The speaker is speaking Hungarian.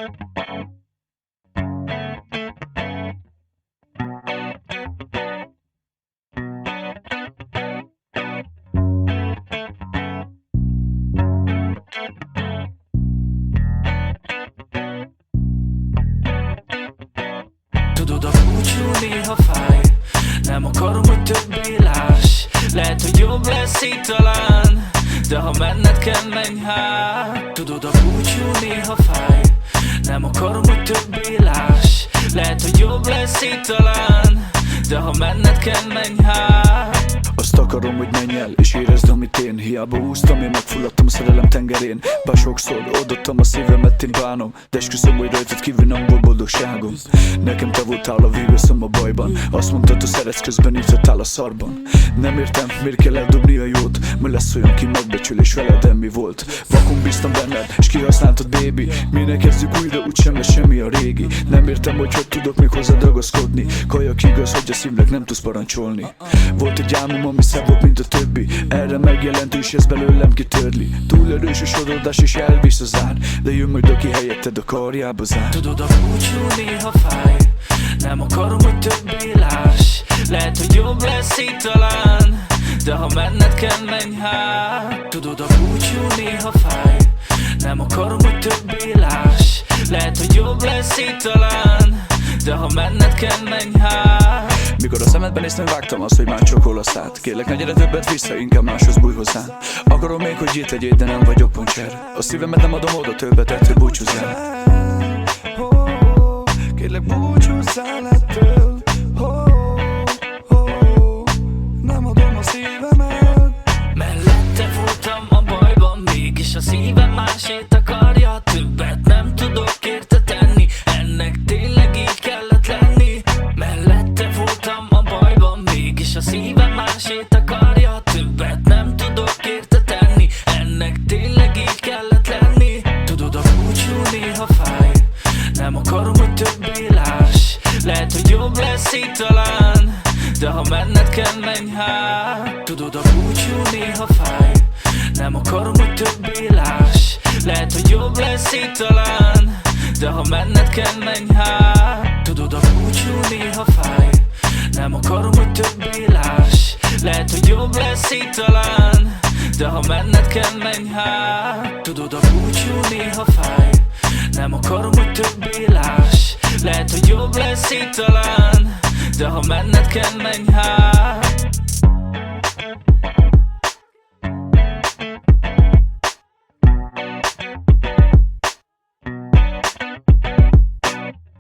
Tudod, a búcsú néha fáj, nem akarom, hogy többé láss. Lehet, hogy jobb lesz így talán, de ha menned kell, menj hát. Tudod, a búcsú néha fáj, nem akarom, hogy többé láss. Lehet, hogy jobb lesz így talán, de ha menned kell, menj hát. Azt akarom, hogy menj el, és érezd, amit én. Hiába húztam, én megfulladtam a szerelem tengerén. Bár sokszor odaadtam a szívemet, én bánom, de esküszöm, hogy rajtad kívül nem volt boldogságom. Nekem te voltál a végösszöm a bajban. Azt mondtad, hogy szeretsz, közben írtál a szarban. Nem értem, miért kell eldobni a jót. Ma lesz olyan, ki megbecsül, és veled mi volt. Vakon bíztam benned, és kihasználtad, baby. Minek kezdjük újra, úgysem lesz semmi a régi. Nem értem, hogy tudok még hozzád ragaszkodni. Kajak igaz, hogy a szívnek nem tudsz parancsolni. Volt egy álmom, ami szebb volt, mint a többi. Erre megjelent, és ez belőlem kitörli. Túl erős a sodródás, és elvisz az ár. De jön majd, aki helyetted a karjába zár. Tudod, a búcsú néha fáj, nem akarom, hogy többé láss. Lehet, hogy jobb lesz így talán, de ha menned kell, menj hát. Tudod, a búcsú néha fáj, nem akarom, hogy többé láss. Lehet, hogy jobb lesz így talán, de ha menned kell, menj hát. Mikor a szemedben néztem, vágtam azt, hogy már csokol a szád. Kérlek, ne gyere többet vissza, inkább máshoz bújj hozzám. Akarom még, hogy itt legyél, de nem vagyok poncser. A szívemet nem adom oda, többet ettől búcsúzzál. Kérlek, búcsúzzál ettől. Nem adom a szívemet. Mellette voltam a bajban, mégis a szívem másét akarja. Többet nem tudok érte tenni, ennek tényleg így kellett lenni. Mellette voltam a bajban, mégis a szívem másét akarja. Többet nem tudok érte tenni, ennek tényleg így kellett lenni. Tudod, a búcsú néha fáj, nem akarom, hogy többé láss. Lehet, hogy jobb lesz így talán, de ha menned kell, menj hát. Tudod, a búcsú néha fáj, nem akarom, hogy többé láss. Lehet, hogy jobb lesz így talán, de ha menned kell, menj hát. Tudod, a búcsú néha fáj, nem akarom, hogy többé láss. Lehet, hogy jobb lesz így talán, de ha menned kell, menj hát. Tudod, a búcsú néha fáj, nem akarom, hogy többé láss. Lehet, hogy jobb lesz így talán, de ha menned kell, menj hát.